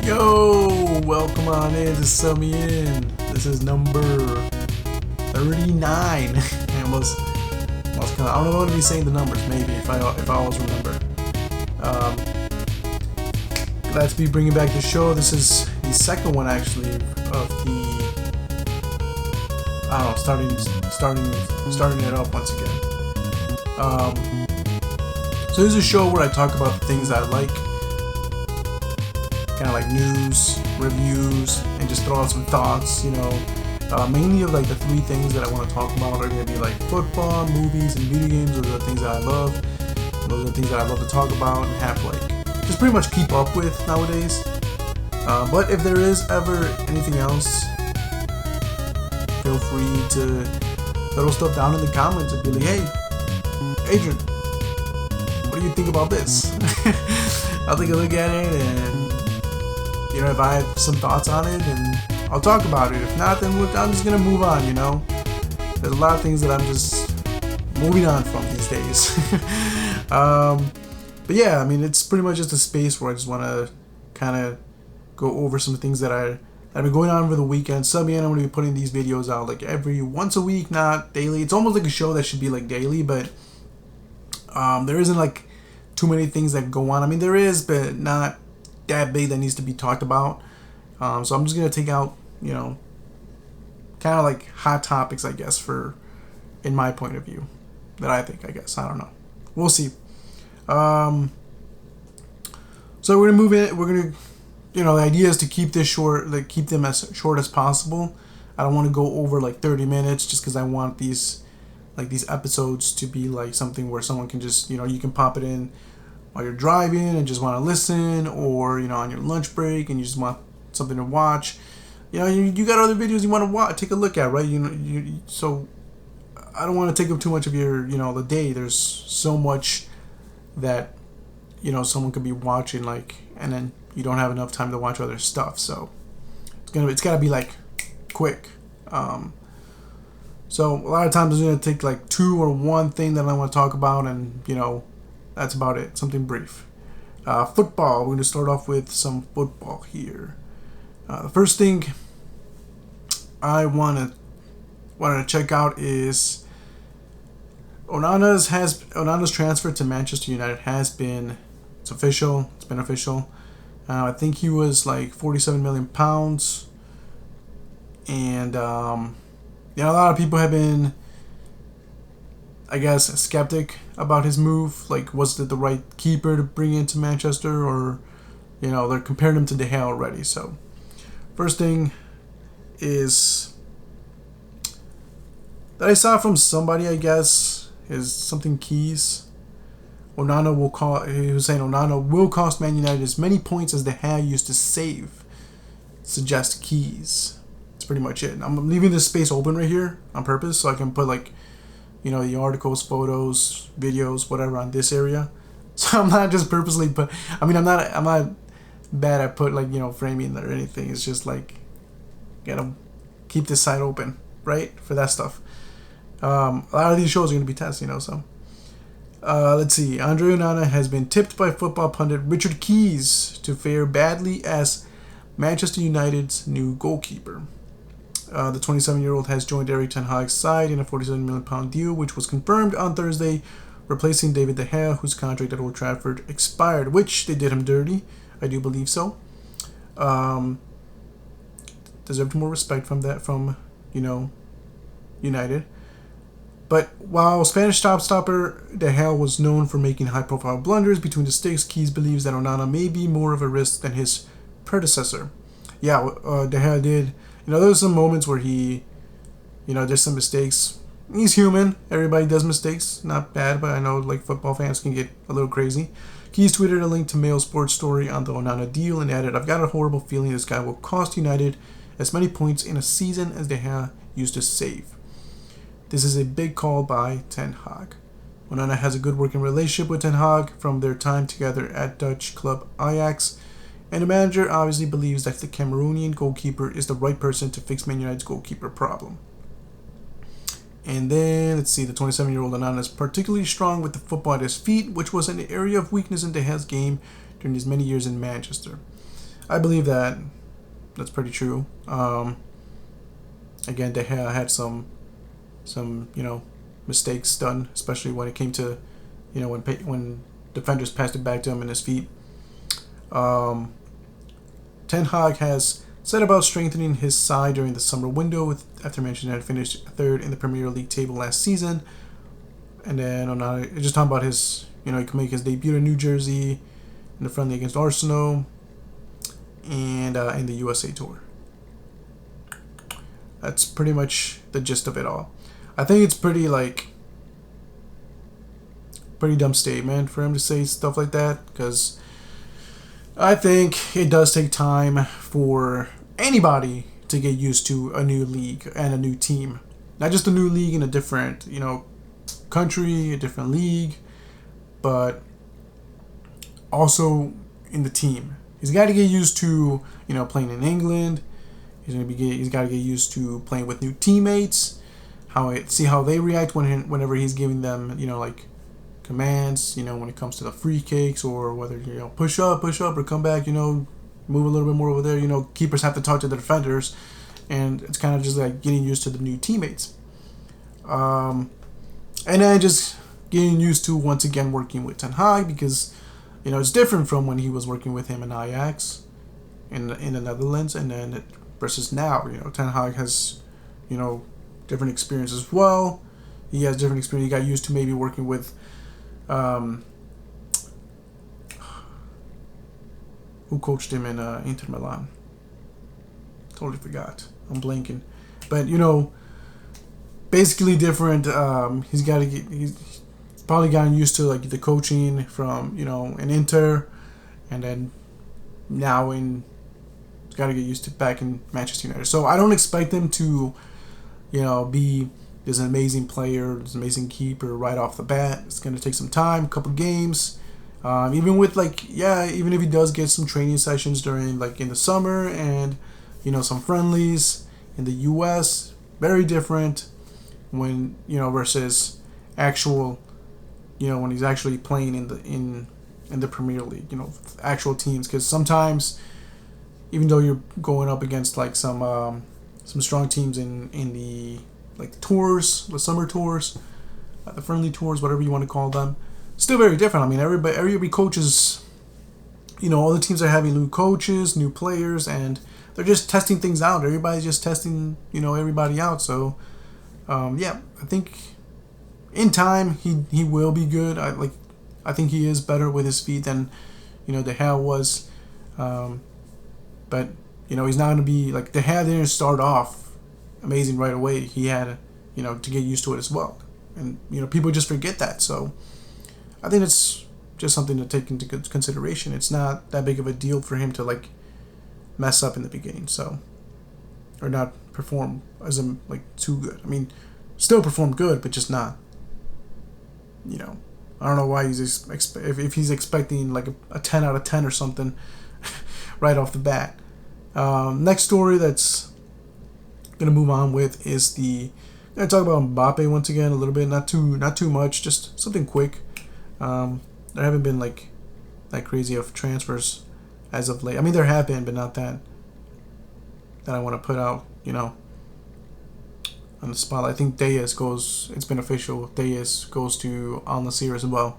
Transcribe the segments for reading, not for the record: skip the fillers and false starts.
Yo, welcome on in to Sub Me In. This is number 39. I almost kind of, I don't know what to be saying the numbers, maybe, if I always remember. Glad to be bringing back the show. This is the second one, actually, of the, I don't know, starting it up once again. So this is a show where I talk about the things I like, kind of like news, reviews, and just throw out some thoughts, mainly of like the three things that I want to talk about are going to be like football, movies, and video games. Those are the things that I love. Those are the things that I love to talk about and have like, just pretty much keep up with nowadays. But if there is ever anything else, feel free to throw stuff down in the comments and be like, hey, Adrian, what do you think about this? I'll take a look at it, and if I have some thoughts on it, and I'll talk about it. If not, then I'm just gonna move on. There's a lot of things that I'm just moving on from these days. But yeah, I mean, it's pretty much just a space where I just want to kind of go over some things that I've been going on over the weekend. I'm going to be putting these videos out like once a week, not daily. It's almost like a show that should be like daily, but there isn't like too many things that go on. I mean, there is, but not that big that needs to be talked about. So I'm just going to take out, kind of like hot topics, I guess, in my point of view, that I think, I guess. I don't know. We'll see. So we're going to move in. We're going to, the idea is to keep this short, like keep them as short as possible. I don't want to go over like 30 minutes just because I want these episodes to be like something where someone can just, you can pop it in while you're driving and just want to listen, or, on your lunch break and you just want something to watch. You got other videos you want to watch, take a look at, right? So I don't want to take up too much of your, the day. There's so much that, someone could be watching, like, and then you don't have enough time to watch other stuff. So it's got to be like quick. So a lot of times I'm going to take like two or one thing that I want to talk about, and, that's about it. Something brief. Football. We're going to start off with some football here. The first thing I wanted to check out is Onana's transfer to Manchester United it's official. It's been official. I think he was like £47 million, and a lot of people have been, I guess, skeptic about his move. Like, was it the right keeper to bring into Manchester, or they're comparing him to De Gea already. So first thing is that I saw from somebody, I guess, is something Keys. He was saying Onana will cost Man United as many points as De Gea used to save. Suggest Keys. That's pretty much it. I'm leaving this space open right here on purpose so I can put like, the articles, photos, videos, whatever on this area. So I'm not just purposely I'm not bad at framing or anything. It's just like, gotta keep this side open, right? For that stuff. A lot of these shows are going to be tests, so. Let's see. Andre Onana has been tipped by football pundit Richard Keys to fare badly as Manchester United's new goalkeeper. The 27-year-old has joined Erik ten Hag's side in a £47 million deal, which was confirmed on Thursday, replacing David De Gea, whose contract at Old Trafford expired, which they did him dirty. I do believe so. Deserved more respect from United. But while Spanish top-stopper De Gea was known for making high-profile blunders between the sticks, Keys believes that Onana may be more of a risk than his predecessor. Yeah, De Gea did. There was some moments where he, there's some mistakes. He's human. Everybody does mistakes. Not bad, but I know like football fans can get a little crazy. Keys tweeted a link to Mail Sports story on the Onana deal and added, "I've got a horrible feeling this guy will cost United as many points in a season as De Gea used to save. This is a big call by Ten Hag." Onana has a good working relationship with Ten Hag from their time together at Dutch club Ajax, and the manager obviously believes that the Cameroonian goalkeeper is the right person to fix Man United's goalkeeper problem. And then, let's see, the 27-year-old Nandor is particularly strong with the football at his feet, which was an area of weakness in De Gea's game during his many years in Manchester. I believe that that's pretty true. Again, they had some mistakes done, especially when it came to when defenders passed it back to him in his feet. Um, Ten Hag has said about strengthening his side during the summer window, with after mentioning that he finished third in the Premier League table last season. And then just talking about his, he can make his debut in New Jersey in the friendly against Arsenal and in the USA Tour. That's pretty much the gist of it all. I think it's pretty dumb statement for him to say stuff like that, because I think it does take time for anybody to get used to a new league and a new team. Not just a new league in a different, country, a different league, but also in the team. He's got to get used to, playing in England. He's got to get used to playing with new teammates. See how they react whenever he's giving them, commands. When it comes to the free kicks, or whether push up or come back. Move a little bit more over there. Keepers have to talk to the defenders, and it's kind of just like getting used to the new teammates. And then just getting used to once again working with Ten Hag, because it's different from when he was working with him in Ajax in the Netherlands, and then versus now. Ten Hag has different experience as well. He has different experience. He got used to maybe working with who coached him in Inter Milan. Totally forgot. I'm blanking. But basically different. He's probably gotten used to the coaching from in Inter, and then now he's got to get used to back in Manchester United. So I don't expect him to be this amazing player, this amazing keeper right off the bat. It's going to take some time, a couple games. Even with even if he does get some training sessions during in the summer, and some friendlies in the US, very different when versus actual when he's actually playing in the Premier League, actual teams. Because sometimes, even though you're going up against some strong teams in the the tours, the summer tours, the friendly tours, whatever you want to call them, still very different. I mean, everybody coaches. All the teams are having new coaches, new players, and they're just testing things out. Everybody's just testing everybody out. So I think in time he will be good. I think he is better with his feet than De Gea was, but he's not going to be De Gea didn't start off amazing right away. He had to get used to it as well, and people just forget that. So I think it's just something to take into consideration. It's not that big of a deal for him to mess up in the beginning, or not perform as too good. I mean, still perform good, but just not. I don't know why he's if he's expecting a 10 out of 10 or something right off the bat. Next story that's gonna move on with is gonna talk about Mbappe once again a little bit, not too much, just something quick. There haven't been that crazy of transfers as of late. I mean, there have been, but not that I want to put out on the spotlight. I think Diaz goes. It's been official. Diaz goes to Al Nassr as well.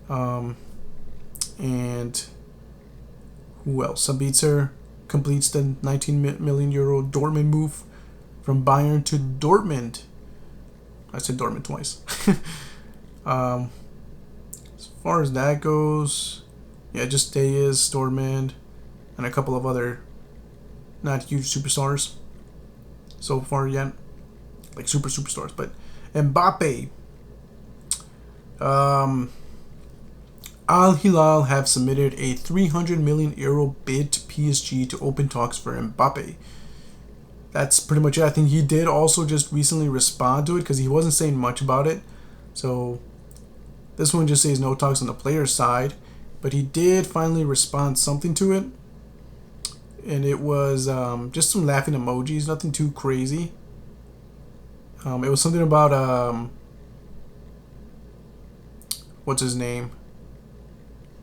And who else? Sabitzer completes the 19 million euro Dortmund move from Bayern to Dortmund. I said Dortmund twice. As far as that goes, just Diaz, Dortmund, and a couple of other not huge superstars so far yet. Superstars. But Mbappe. Al Hilal have submitted a 300 million euro bid to PSG to open talks for Mbappe. That's pretty much it. I think he did also just recently respond to it, because he wasn't saying much about it. So this one just says no talks on the player's side, but he did finally respond something to it. And it was just some laughing emojis, nothing too crazy. It was something about what's his name?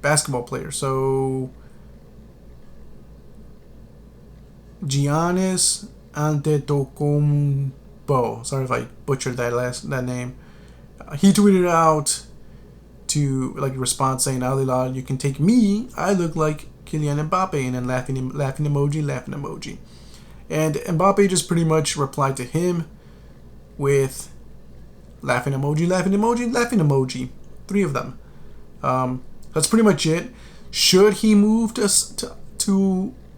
Basketball player. So Giannis Antetokounmpo. Sorry if I butchered that name. He tweeted out to like a response saying, "Al Hilal, you can take me. I look like Kylian Mbappe," and then laughing emoji. And Mbappe just pretty much replied to him with laughing emoji. 3 of them. That's pretty much it. Should he move to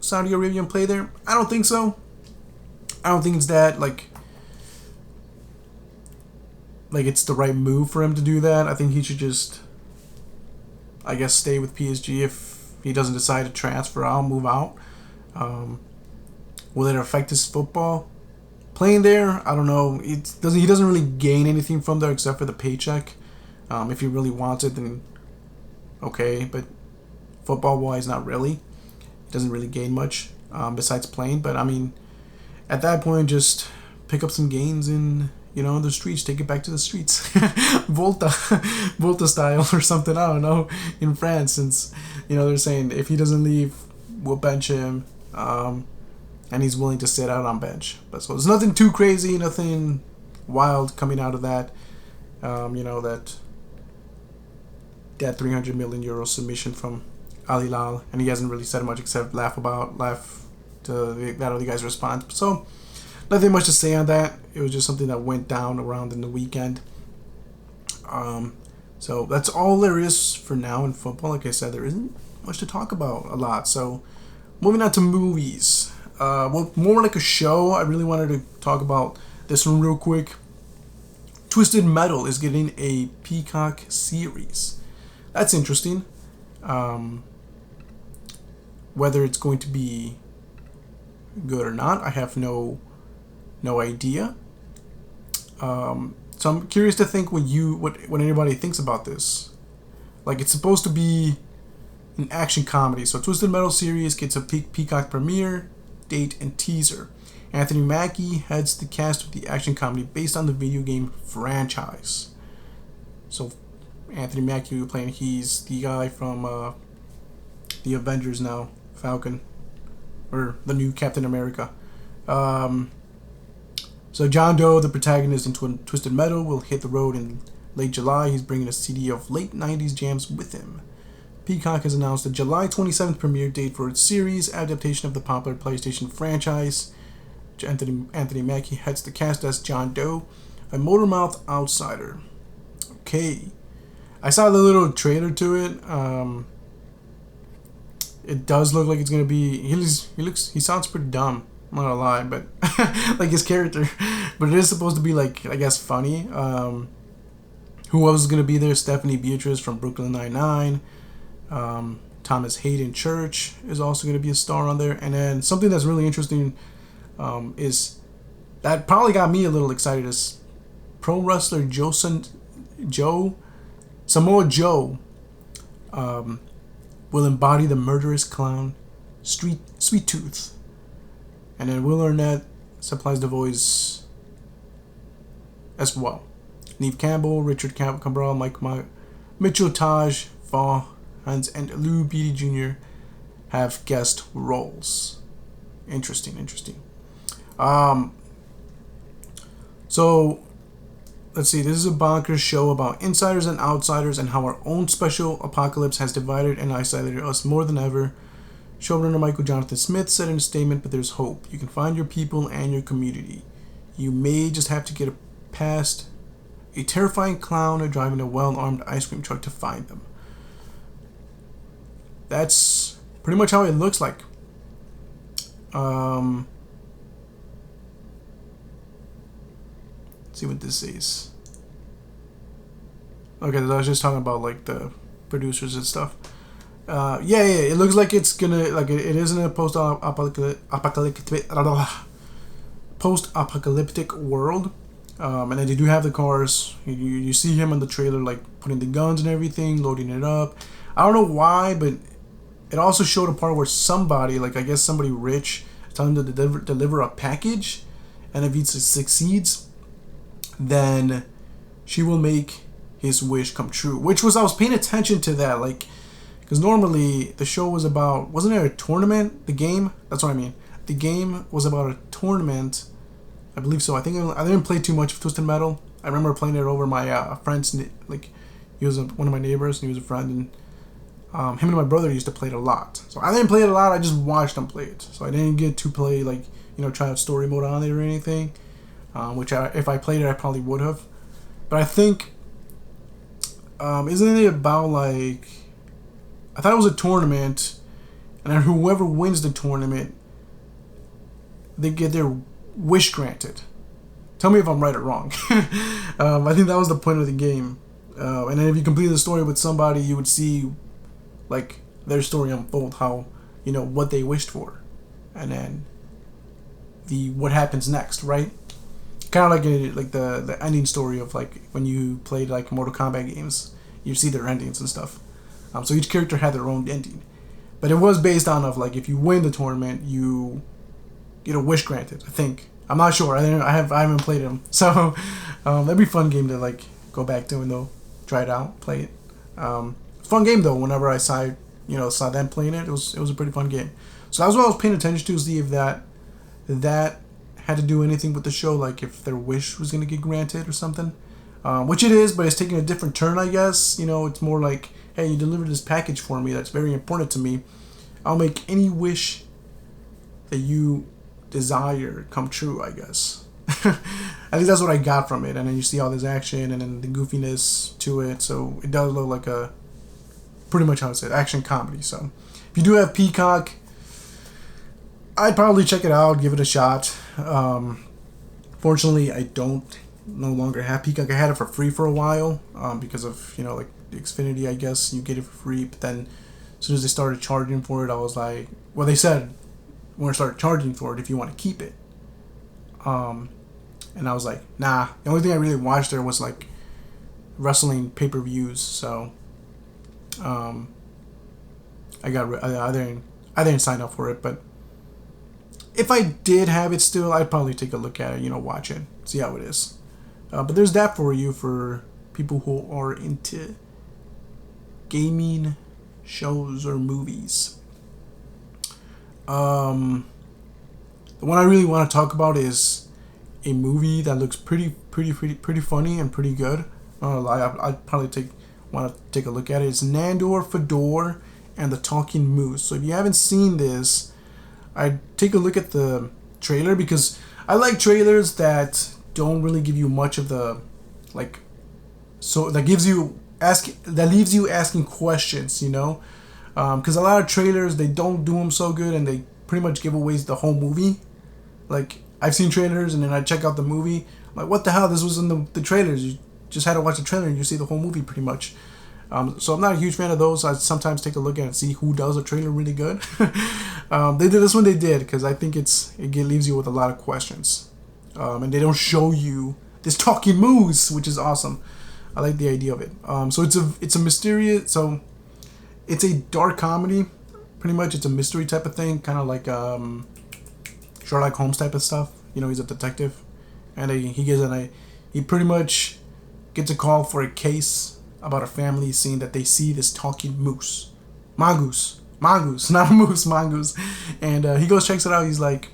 Saudi Arabia and play there? I don't think so. I don't think it's that like it's the right move for him to do that. I think he should just, I guess, stay with PSG. If he doesn't decide to transfer, I'll move out. Will it affect his football? Playing there, I don't know. He doesn't really gain anything from there except for the paycheck. If he really wants it, then okay. But football-wise, not really. He doesn't really gain much besides playing. But I mean, at that point, just pick up some gains in the streets. Take it back to the streets, Volta style or something. I don't know. In France, since they're saying if he doesn't leave, we'll bench him. And he's willing to sit out on bench. But so there's nothing too crazy, nothing wild coming out of that. That 300 million euro submission from Al Hilal, and he hasn't really said much except laugh to that other guy's response. So nothing much to say on that. It was just something that went down around in the weekend. So that's all there is for now in football. Like I said, there isn't much to talk about a lot. So moving on to movies. More like a show. I really wanted to talk about this one real quick. Twisted Metal is getting a Peacock series. That's interesting. Whether it's going to be good or not, I have no idea. So I'm curious to think what anybody thinks about this. Like, it's supposed to be an action comedy. So Twisted Metal series gets a Peacock premiere date and teaser. Anthony Mackie heads the cast of the action comedy based on the video game franchise. So Anthony Mackie will be playing. He's the guy from the Avengers now, Falcon, or the new Captain America. So John Doe, the protagonist in Twisted Metal, will hit the road in late July. He's bringing a CD of late 90s jams with him. Peacock has announced a July 27th premiere date for its series adaptation of the popular PlayStation franchise. Anthony Mackie heads the cast as John Doe, a motormouth outsider. Okay. I saw the little trailer to it. It does look like it's gonna be. He sounds pretty dumb. I'm not gonna lie, but like his character. But it is supposed to be like, I guess, funny. Who else is gonna be there? Stephanie Beatrice from Brooklyn Nine-Nine. Thomas Hayden Church is also going to be a star on there. And then something that's really interesting is that probably got me a little excited is pro wrestler Samoa Joe will embody the murderous clown Sweet Tooth. And then Will Arnett supplies the voice as well. Neve Campbell, Richard Cabral, Mike Mitchell, Taj, Faw, and Lou Beatty Jr. have guest roles. Interesting. So, let's see. This is a bonkers show about insiders and outsiders and how our own special apocalypse has divided and isolated us more than ever. Showrunner Michael Jonathan Smith said in a statement, "But there's hope. You can find your people and your community. You may just have to get past a terrifying clown driving a well-armed ice cream truck to find them." That's pretty much how it looks like. Let's see what this says. Okay, I was just talking about like the producers and stuff. Yeah, it looks like it's gonna it is in a post-apocalyptic world. And then they do have the cars. You see him in the trailer, like putting the guns and everything, loading it up. I don't know why, but it also showed a part where somebody, like I guess somebody rich, telling him to deliver a package, and if he succeeds, then she will make his wish come true. I was paying attention to that, like, because normally the show was about, wasn't there a tournament, the game? That's what I mean. the game was about a tournament. I believe so. I think I didn't play too much of Twisted Metal. I remember playing it over my friend's, like, he was one of my neighbors, and he was a friend, and him and my brother used to play it a lot. So I didn't play it a lot, I just watched them play it. So I didn't get to play, like, try out story mode on it or anything, which if I played it, I probably would have. But I think, isn't it about, like, I thought it was a tournament, and then whoever wins the tournament, they get their wish granted. Tell me if I'm right or wrong. I think that was the point of the game. And then if you complete the story with somebody, you would see, like, their story unfold, how, what they wished for, and then what happens next, right? Kind of like the ending story of, like, when you played, like, Mortal Kombat games, you see their endings and stuff. So each character had their own ending, but it was based on of, like, if you win the tournament, you get a wish granted. I think, I'm not sure. I haven't played them, so that'd be a fun game to, like, go back to and though try it out, play it. Fun game though. Whenever I saw them playing it, it was a pretty fun game. So that was what I was paying attention to, see if that had to do anything with the show, like if their wish was gonna get granted or something. Which it is, but it's taking a different turn, I guess. It's more like, hey, you delivered this package for me that's very important to me. I'll make any wish that you desire come true, I guess. At least that's what I got from it. And then you see all this action and then the goofiness to it, so it does look like a pretty much how it's action comedy. So if you do have Peacock, I'd probably check it out, give it a shot. Fortunately, I no longer have Peacock. I had it for free for a while, because of like the Xfinity, I guess you get it for free, but then as soon as they started charging for it, I was like, well, they said we're gonna start charging for it if you want to keep it. And I was like, nah. The only thing I really watched there was like wrestling pay-per-views. So, I didn't sign up for it. But if I did have it still, I'd probably take a look at it. Watch it, see how it is. But there's that for you for people who are into gaming shows or movies. The one I really want to talk about is a movie that looks pretty funny and pretty good. I'd probably want to take a look at it. It's Nandor, Fodor, and the Talking Moose. So if you haven't seen this, I'd take a look at the trailer, because I like trailers that don't really give you much of the, like, so that leaves you asking questions, because a lot of trailers, they don't do them so good, and they pretty much give away the whole movie. Like, I've seen trailers and then I check out the movie, I'm like, what the hell, this was in the trailers, you just had to watch the trailer and you see the whole movie pretty much. So I'm not a huge fan of those. I sometimes take a look at it and see who does a trailer really good. They did this one, they did, because I think it leaves you with a lot of questions, and they don't show you this talking moose, which is awesome. I like the idea of it. So it's a mysterious, so it's a dark comedy, pretty much. It's a mystery type of thing, kind of like Sherlock Holmes type of stuff. He's a detective, and he pretty much gets a call for a case about a family saying that they see this talking moose, mongoose, not a moose, mongoose, and he goes, checks it out. He's like,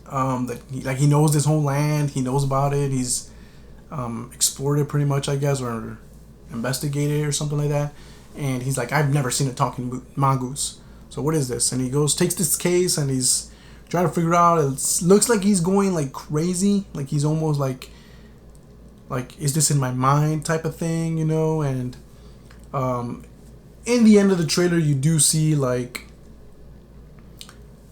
he knows this whole land, he knows about it, he's explored it pretty much, I guess, or investigated it or something like that, and he's like, I've never seen a talking mongoose, so what is this? And he goes, takes this case, and he's trying to figure out. It looks like he's going like crazy, like he's almost like is this in my mind type of thing, and in the end of the trailer, you do see, like,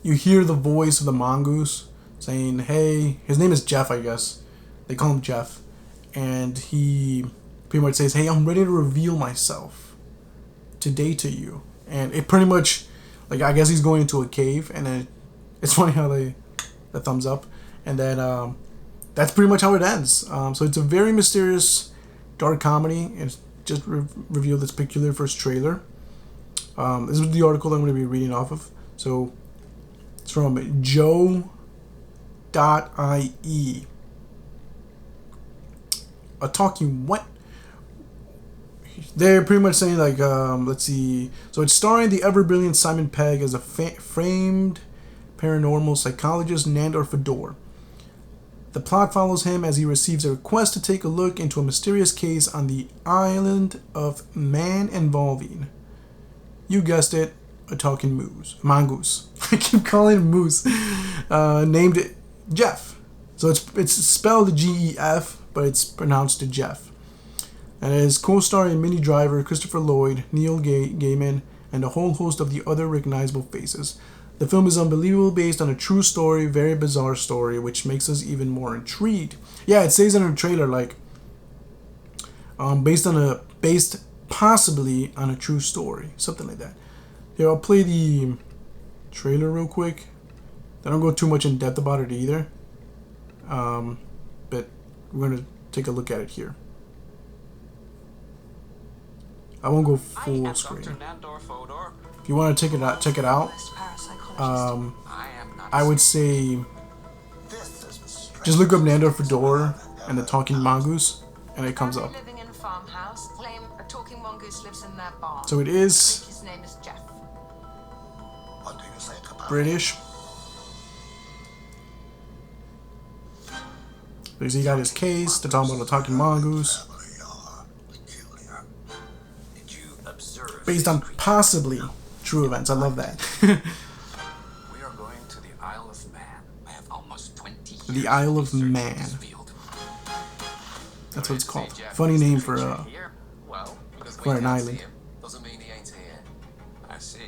you hear the voice of the mongoose saying, hey, his name is Jeff, I guess, they call him Jeff, and he pretty much says, hey, I'm ready to reveal myself today to you. And it pretty much, like, I guess he's going into a cave, and then it's funny how the thumbs up, and then that's pretty much how it ends. So it's a very mysterious, dark comedy. It's just revealed this particular first trailer. This is the article I'm going to be reading off of. So it's from Joe.ie. A talking what? They're pretty much saying, like, let's see. So it's starring the ever brilliant Simon Pegg as a famed paranormal psychologist Nandor Fodor. The plot follows him as he receives a request to take a look into a mysterious case on the island of Man involving, you guessed it, a talking mongoose. I keep calling him moose. Named Jeff. So it's spelled G-E-F, but it's pronounced Jeff. And it is co-starring Minnie Driver, Christopher Lloyd, Neil Gaiman, and a whole host of the other recognizable faces. The film is unbelievable, based on a true story, very bizarre story, which makes us even more intrigued. Yeah, it says in the trailer, like, based possibly on a true story, something like that. Here, I'll play the trailer real quick. I don't go too much in depth about it either, but we're gonna take a look at it here. I won't go full screen. Nandor, Fodor. If you want to check it out. I would say just look up Nandor Fodor and the talking mongoose, and it comes up. Living in a farmhouse, claim a talking mongoose lives in their barn. So it is His name is Jeff. British. Because he got his case. They're talking about the talking mongoose. Based on possibly true events. I love that. We are going to the Isle of Man. I have almost 20 years. The Isle of Man. That's what it's called. Funny name for an island. Doesn't mean he ain't here. I see.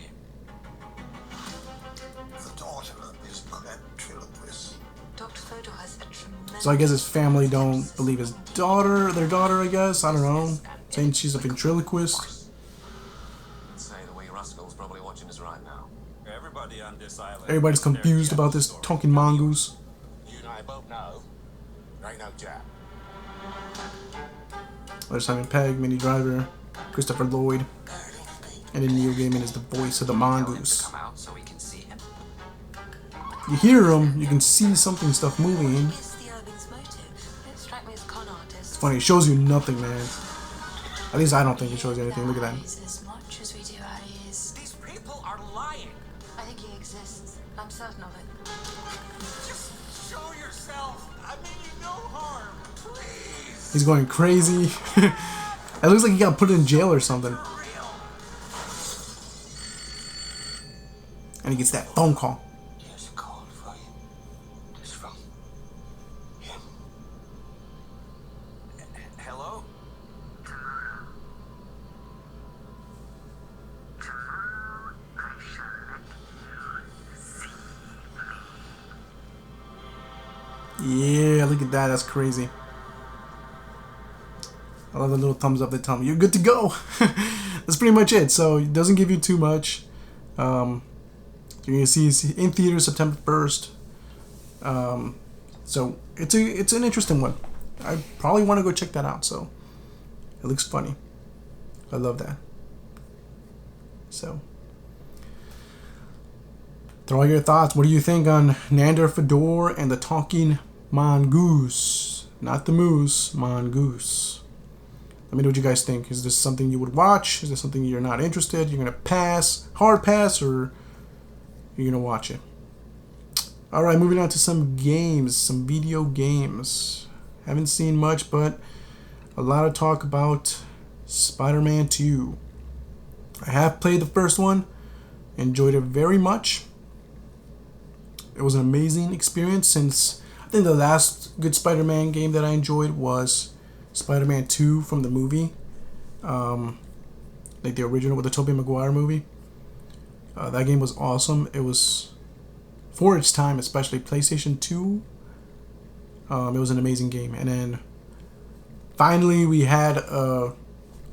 The daughter is a ventriloquist. Dr. Fodor has a tremendous... So I guess his family don't believe their daughter, I guess. I don't know. Saying she's a ventriloquist. Probably watching us right now. Everybody on this island. Everybody's confused about this talking mongoose. You and I both know. Right now, Jack. There's Simon Pegg, Minnie Driver, Christopher Lloyd, and then Neil Gaiman is the voice of the mongoose. Come out so we can see him. You hear him, you can see stuff moving. It's funny, it shows you nothing, man. At least I don't think it shows you anything. Look at that. I think he exists. I'm certain of it. Just show yourself. I mean you no harm. Please. He's going crazy. It looks like he got put in jail or something. And he gets that phone call. Here's a call for you. It's from him. Hello? Yeah, look at that. That's crazy. I love the little thumbs up. They tell me you're good to go. That's pretty much it. So it doesn't give you too much. You're gonna see it in theaters September 1st. So it's an interesting one. I probably want to go check that out. So it looks funny. I love that. So throw your thoughts. What do you think on Nandor Fodor and the talking mongoose? Not the moose, mongoose. Let me know what you guys think. Is this something you would watch? Is this something you're not interested? You're gonna pass, hard pass, or you're gonna watch it? All right, moving on to some games, some video games. Haven't seen much, but a lot of talk about Spider-Man 2. I have played the first one, enjoyed it very much. It was an amazing experience, since I think the last good Spider-Man game that I enjoyed was Spider-Man 2 from the movie. Like the original with the Tobey Maguire movie. That game was awesome. It was, for its time, especially PlayStation 2, it was an amazing game. And then finally we had a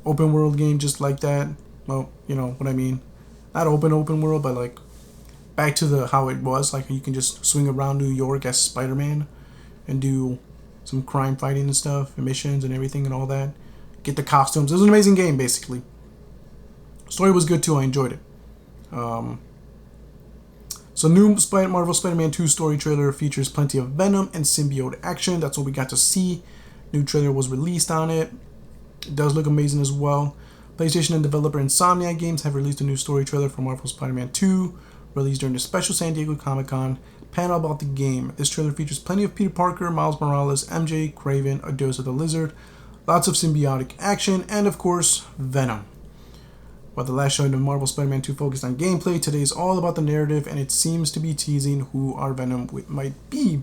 open world game just like that. Well, you know what I mean. Not open world, but like back to how it was. Like you can just swing around New York as Spider-Man and do some crime fighting and stuff, and missions and everything and all that. Get the costumes. It was an amazing game, basically. Story was good too. I enjoyed it. So new Marvel Spider-Man 2 story trailer features plenty of Venom and symbiote action. That's what we got to see. New trailer was released on it. It does look amazing as well. PlayStation and developer Insomniac Games have released a new story trailer for Marvel Spider-Man 2, released during the special San Diego Comic-Con panel about the game. This trailer features plenty of Peter Parker, Miles Morales, MJ, Kraven, a dose of the Lizard, lots of symbiotic action, and of course, Venom. While the last showing of Marvel Spider-Man 2 focused on gameplay, today is all about the narrative, and it seems to be teasing who our Venom might be.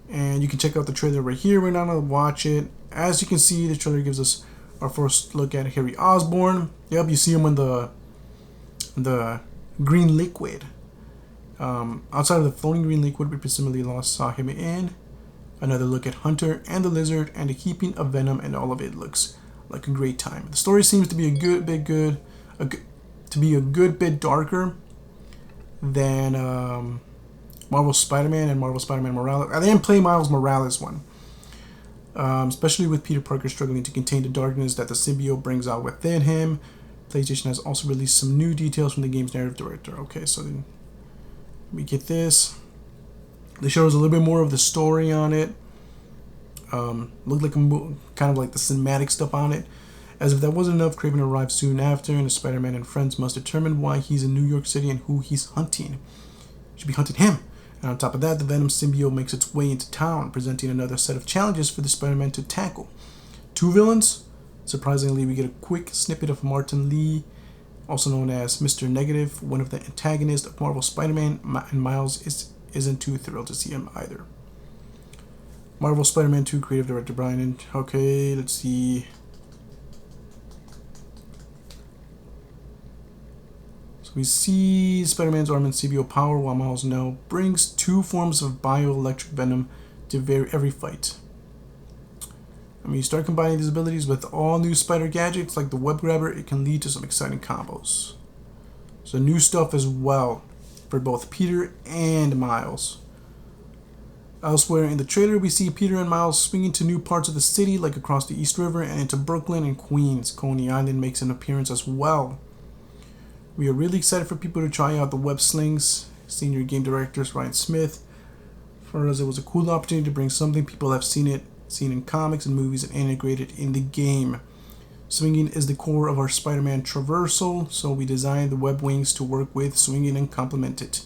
And you can check out the trailer right here. We're not going to watch it. As you can see, the trailer gives us our first look at Harry Osborn. Yep, you see him in the green liquid. Outside of the floating green liquid, we presumably saw him in. Another look at Hunter and the Lizard and the keeping of Venom, and all of it looks like a great time. The story seems to be a good bit darker than Marvel Spider-Man and Marvel Spider-Man Morales. I didn't play Miles Morales one, especially with Peter Parker struggling to contain the darkness that the symbiote brings out within him. PlayStation has also released some new details from the game's narrative director. Okay, so then we get this. They show us a little bit more of the story on it. Looked like kind of like the cinematic stuff on it. As if that wasn't enough, Kraven arrives soon after, and the Spider-Man and friends must determine why he's in New York City and who he's hunting. Should be hunting him. And on top of that, the Venom symbiote makes its way into town, presenting another set of challenges for the Spider-Man to tackle. 2 villains. Surprisingly, we get a quick snippet of Martin Lee, also known as Mr. Negative, one of the antagonists of Marvel Spider-Man, and Miles isn't too thrilled to see him either. Marvel Spider-Man 2 creative director Brian. Okay, let's see. So we see Spider-Man's arm and symbiote power, while Miles now brings 2 forms of bioelectric venom to every fight. I mean, you start combining these abilities with all new spider gadgets like the web grabber, it can lead to some exciting combos. So new stuff as well for both Peter and Miles. Elsewhere in the trailer, we see Peter and Miles swinging to new parts of the city, like across the East River and into Brooklyn and Queens. Coney Island makes an appearance as well. We are really excited for people to try out the web slings. Senior game director Ryan Smith. For us, it was a cool opportunity to bring something people have seen in comics and movies and integrate it in the game. Swinging is the core of our Spider-Man traversal, so we designed the web wings to work with swinging and complement it.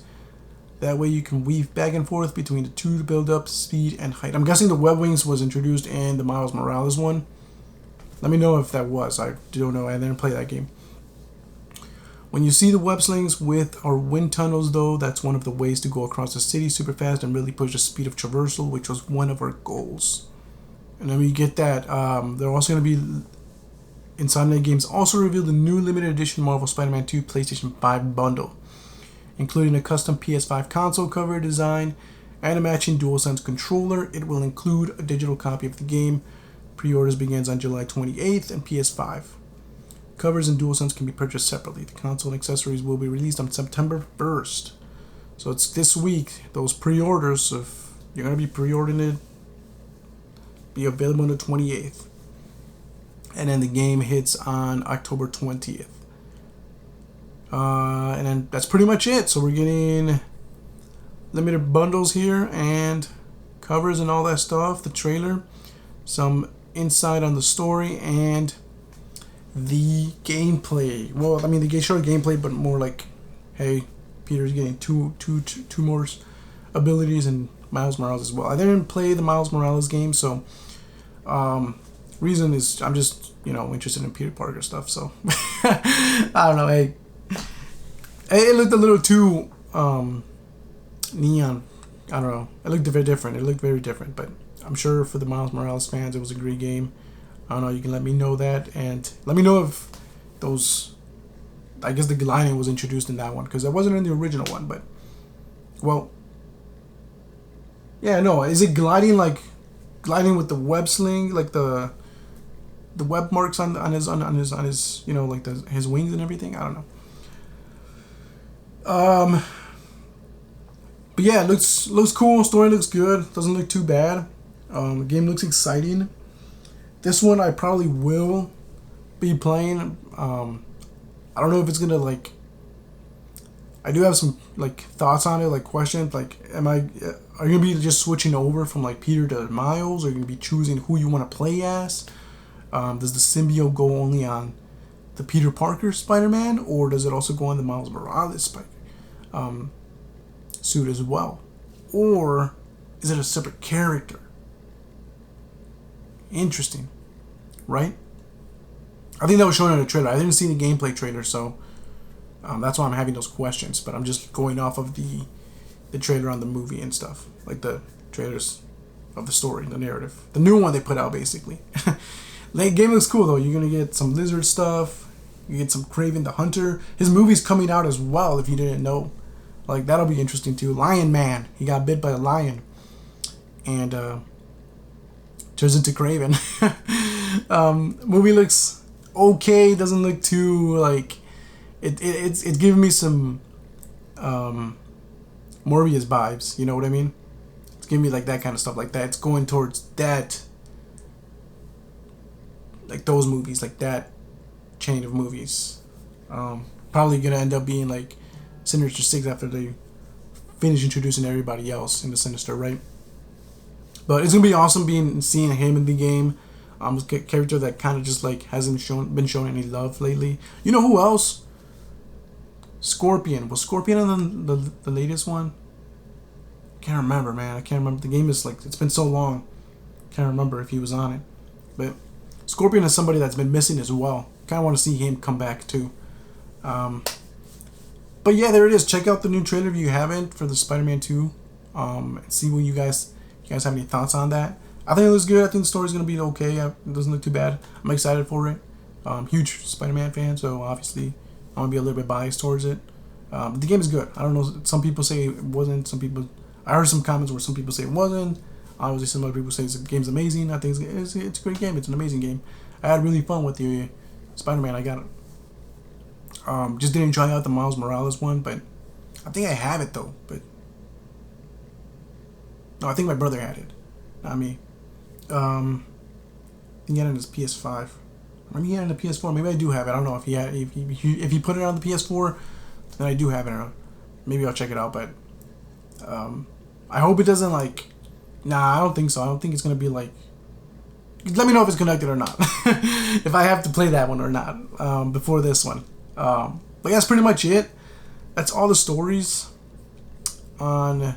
That way you can weave back and forth between the 2 to build up speed and height. I'm guessing the web wings was introduced in the Miles Morales one. Let me know if that was. I don't know. I didn't play that game. When you see the web slings with our wind tunnels, though, that's one of the ways to go across the city super fast and really push the speed of traversal, which was one of our goals. And then we get that. They're also going to be Insomniac Games also revealed the new limited edition Marvel Spider-Man 2 PlayStation 5 bundle, including a custom PS5 console cover design and a matching DualSense controller. It will include a digital copy of the game. Pre-orders begins on July 28th and PS5. Covers and DualSense can be purchased separately. The console and accessories will be released on September 1st. So it's this week. Those pre-orders, if you're going to be pre-ordering it, be available on the 28th. And then the game hits on October 20th. And then that's pretty much it. So we're getting limited bundles here and covers and all that stuff. The trailer, some insight on the story, and the gameplay. Well, I mean, they showed gameplay, but more like, hey, Peter's getting two more abilities, and Miles Morales as well. I didn't play the Miles Morales game, so reason is I'm just, interested in Peter Parker stuff, so I don't know. Hey, it looked a little too neon. I don't know. It looked very different. But I'm sure for the Miles Morales fans, it was a great game. I don't know. You can let me know that, and let me know if those. I guess the gliding was introduced in that one because it wasn't in the original one. But well, yeah, no. Is it gliding with the web sling, like the web marks on his like his wings and everything? I don't know. But yeah, it looks cool. Story looks good. Doesn't look too bad. The game looks exciting. This one I probably will be playing. I don't know if it's gonna I do have some thoughts on it, questions. Are you gonna be just switching over from Peter to Miles? Or are you gonna be choosing who you want to play as? Does the symbiote go only on the Peter Parker Spider-Man, or does it also go on the Miles Morales Spider? suit as well, or is it a separate character? Interesting, right? I think that was shown in a trailer. I didn't see the gameplay trailer, so that's why I'm having those questions. But I'm just going off of the trailer on the movie and stuff, like the trailers of the story, the narrative, the new one they put out basically. The game looks cool though. You're gonna get some lizard stuff. You get some Kraven the Hunter. His movie's coming out as well. If you didn't know, like that'll be interesting too. Lion Man. He got bit by a lion, and turns into Kraven. Movie looks okay. Doesn't look too like it's giving me some Morbius vibes. You know what I mean? It's giving me like that kind of stuff like that. It's going towards that, like those movies, like that chain of movies. Probably gonna end up being like Sinister 6 after they finish introducing everybody else in the Sinister, right? But it's gonna be awesome seeing him in the game. A character that kind of just like hasn't been shown any love lately. You know who else? Scorpion. Was Scorpion in the latest one? Can't remember, man. I can't remember. The game is like, it's been so long. Can't remember if he was on it. But Scorpion is somebody that's been missing as well. Kind of want to see him come back too. But yeah, there it is. Check out the new trailer if you haven't for the Spider-Man 2. And see what you guys have any thoughts on that. I think it looks good. I think the story's gonna be okay. It doesn't look too bad. I'm excited for it. Huge Spider-Man fan, so obviously I'm gonna be a little bit biased towards it. But the game is good. I don't know. Some people say it wasn't. Some people. I heard some comments where some people say it wasn't. Obviously, some other people say the game's amazing. I think it's a great game. It's an amazing game. I had really fun with the Spider-Man. I got it. Just didn't try out the Miles Morales one, but I think I have it though. But no, I think my brother had it, not me. He had it on his PS5. Maybe he had it on the PS4. Maybe I do have it. I don't know if he put it on the PS4, then I do have it. Maybe I'll check it out. But I hope it doesn't like. Nah, I don't think so. I don't think it's gonna be like. Let me know if it's connected or not. If I have to play that one or not before this one. But that's pretty much it. That's all the stories on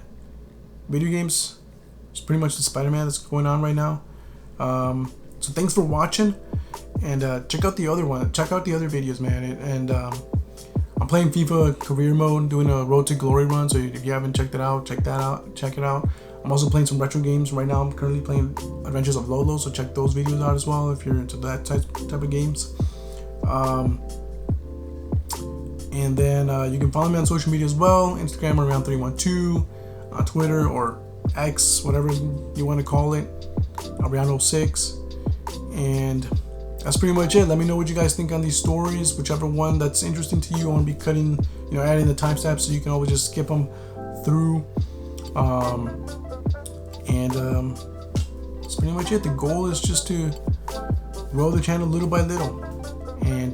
video games. It's pretty much the Spider-Man that's going on right now. So thanks for watching, and check out the other one. Check out the other videos, man. And I'm playing FIFA career mode, doing a Road to Glory run. So if you haven't checked it out, check it out. I'm also playing some retro games right now. I'm currently playing Adventures of Lolo, so check those videos out as well if you're into that type of games. And then you can follow me on social media as well. Instagram around 312, Twitter or X, whatever you want to call it, around 06. And that's pretty much it. Let me know what you guys think on these stories. Whichever one that's interesting to you, I want to be cutting, adding the timestamps so you can always just skip them through. That's pretty much it. The goal is just to grow the channel little by little, and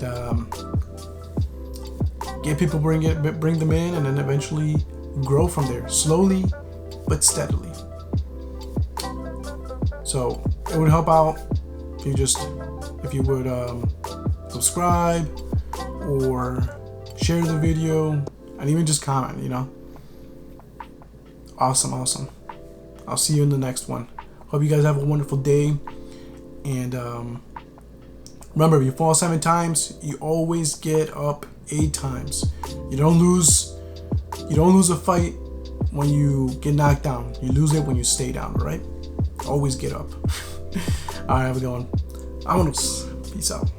get people, bring them in, and then eventually grow from there, slowly but steadily. So it would help out if you would subscribe or share the video, and even just comment. Awesome. I'll see you in the next one. Hope you guys have a wonderful day. And remember, if you fall 7 times, you always get up 8 times. You don't lose a fight when you get knocked down. You lose it when you stay down, alright? Always get up. Alright, have a good one. Vámonos. Peace out.